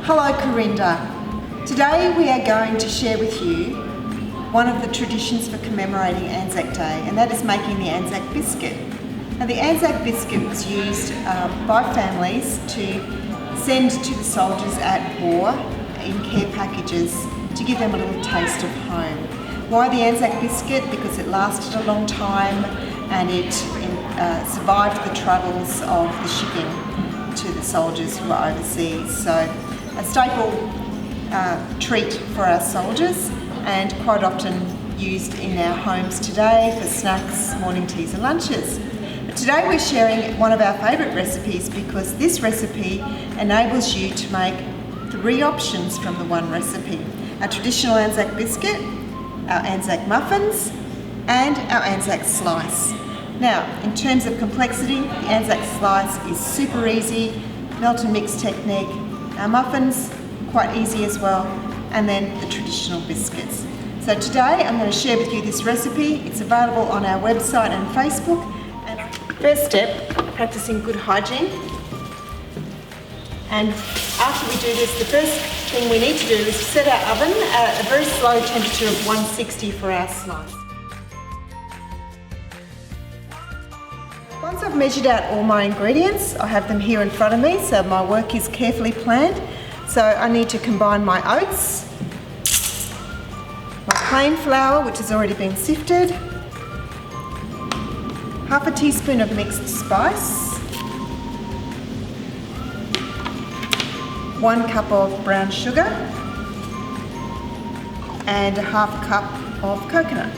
Hello Corinda. Today we are going to share with you one of the traditions for commemorating ANZAC Day, and that is making the ANZAC biscuit. Now the ANZAC biscuit was used by families to send to the soldiers at war in care packages to give them a little taste of home. Why the ANZAC biscuit? Because it lasted a long time and it survived the troubles of the shipping to the soldiers who were overseas. So a staple treat for our soldiers and quite often used in our homes today for snacks, morning teas and lunches. But today we're sharing one of our favourite recipes because this recipe enables you to make 3 options from the one recipe. Our traditional ANZAC biscuit, our ANZAC muffins and our ANZAC slice. Now, in terms of complexity, the ANZAC slice is super easy, melt and mix technique. Our muffins, quite easy as well, and then the traditional biscuits. So today I'm going to share with you this recipe. It's available on our website and Facebook. And first step, practicing good hygiene. And after we do this, the first thing we need to do is set our oven at a very slow temperature of 160 for our slice. Once I've measured out all my ingredients, I have them here in front of me, so my work is carefully planned. So I need to combine my oats, my plain flour, which has already been sifted, half a teaspoon of mixed spice, 1 cup of brown sugar, and a half cup of coconut.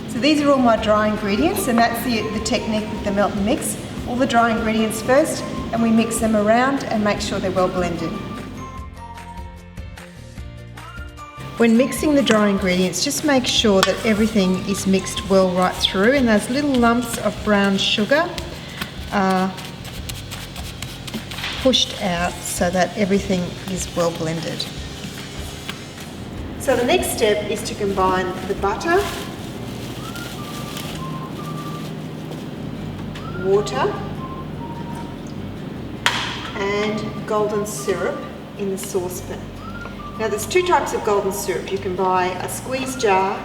So these are all my dry ingredients, and that's the technique with the melt and mix. All the dry ingredients first, and we mix them around and make sure they're well blended. When mixing the dry ingredients, just make sure that everything is mixed well right through, and those little lumps of brown sugar are pushed out so that everything is well blended. So the next step is to combine the butter, water and golden syrup in the saucepan. Now there's 2 types of golden syrup. You can buy a squeeze jar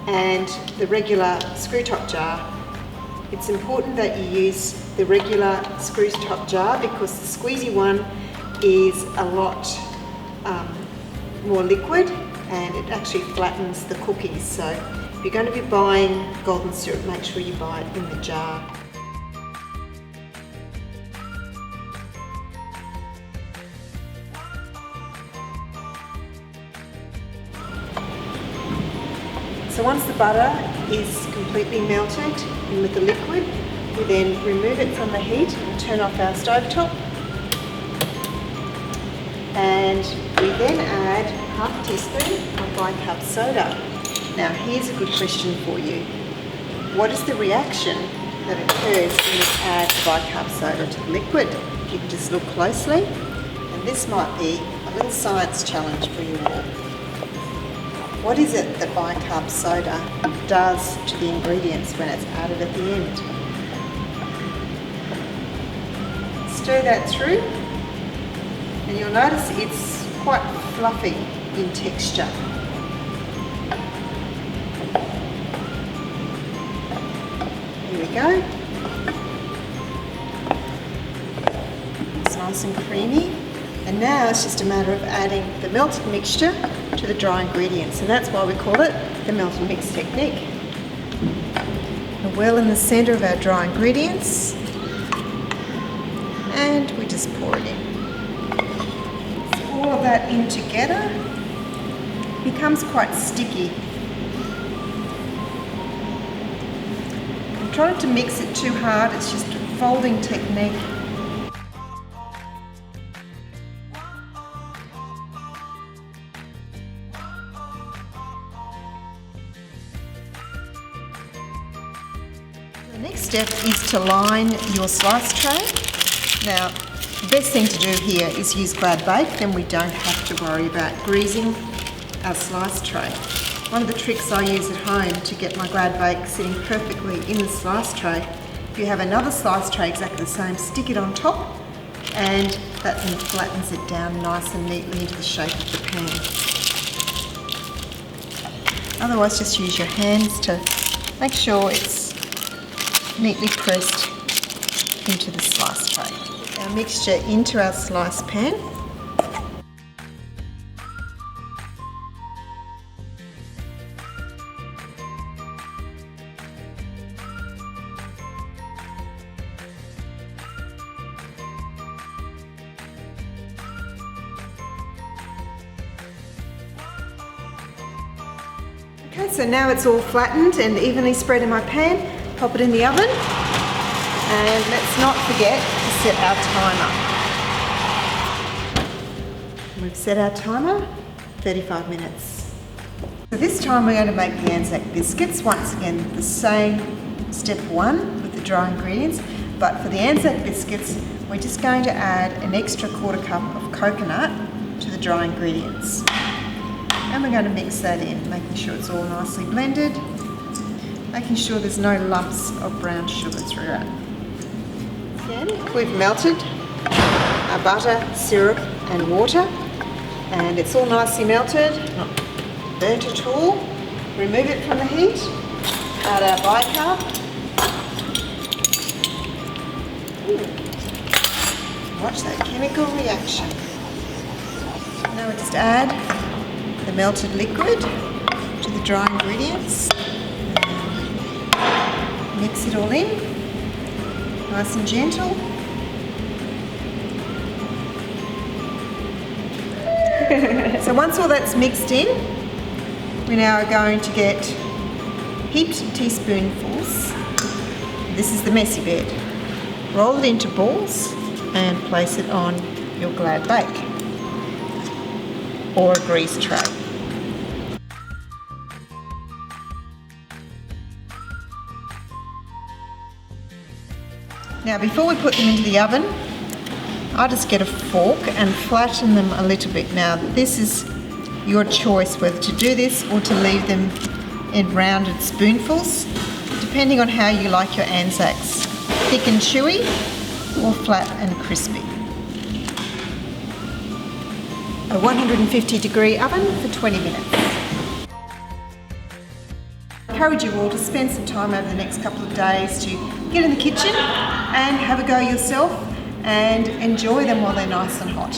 and the regular screw top jar. It's important that you use the regular screw top jar because the squeezy one is a lot more liquid and it actually flattens the cookies. So if you're going to be buying golden syrup, make sure you buy it in the jar. So once the butter is completely melted in with the liquid, we then remove it from the heat and turn off our stovetop. And we then add half a teaspoon of bicarb soda. Now here's a good question for you. What is the reaction that occurs when you add the bicarb soda to the liquid? If you can just look closely, and this might be a little science challenge for you all. What is it that bicarb soda does to the ingredients when it's added at the end? Stir that through and you'll notice it's quite fluffy in texture. Here we go. It's nice and creamy. And now it's just a matter of adding the melted mixture to the dry ingredients, and that's why we call it the melt and mix technique. Well in the centre of our dry ingredients, and we just pour it in. So all of that in together becomes quite sticky. I'm trying not to mix it too hard, it's just a folding technique. The next step is to line your slice tray. Now, the best thing to do here is use glad bake, then we don't have to worry about greasing our slice tray. One of the tricks I use at home to get my glad bake sitting perfectly in the slice tray, if you have another slice tray exactly the same, stick it on top and That then flattens it down nice and neatly into the shape of the pan. Otherwise, just use your hands to make sure it's neatly pressed into the slice tray. Our mixture into our slice pan. Okay, so now it's all flattened and evenly spread in my pan. Pop it in the oven, and let's not forget to set our timer. We've set our timer, 35 minutes. So this time we're going to make the ANZAC biscuits. Once again, the same step one with the dry ingredients, but for the ANZAC biscuits, we're just going to add an extra 1/4 cup of coconut to the dry ingredients. And we're going to mix that in, making sure it's all nicely blended, making sure there's no lumps of brown sugar throughout. Again, we've melted our butter, syrup and water, and it's all nicely melted, not burnt at all. Remove it from the heat, add our bicarb. Watch that chemical reaction. Now we just add the melted liquid to the dry ingredients. Mix it all in, nice and gentle. So once all that's mixed in, we now are going to get heaped teaspoonfuls. This is the messy bed. Roll it into balls and place it on your Glad Bake or a grease tray. Now before we put them into the oven, I'll just get a fork and flatten them a little bit. Now this is your choice whether to do this or to leave them in rounded spoonfuls, depending on how you like your ANZACs, thick and chewy or flat and crispy. A 150-degree oven for 20 minutes. I encourage you all to spend some time over the next couple of days to get in the kitchen and have a go yourself and enjoy them while they're nice and hot.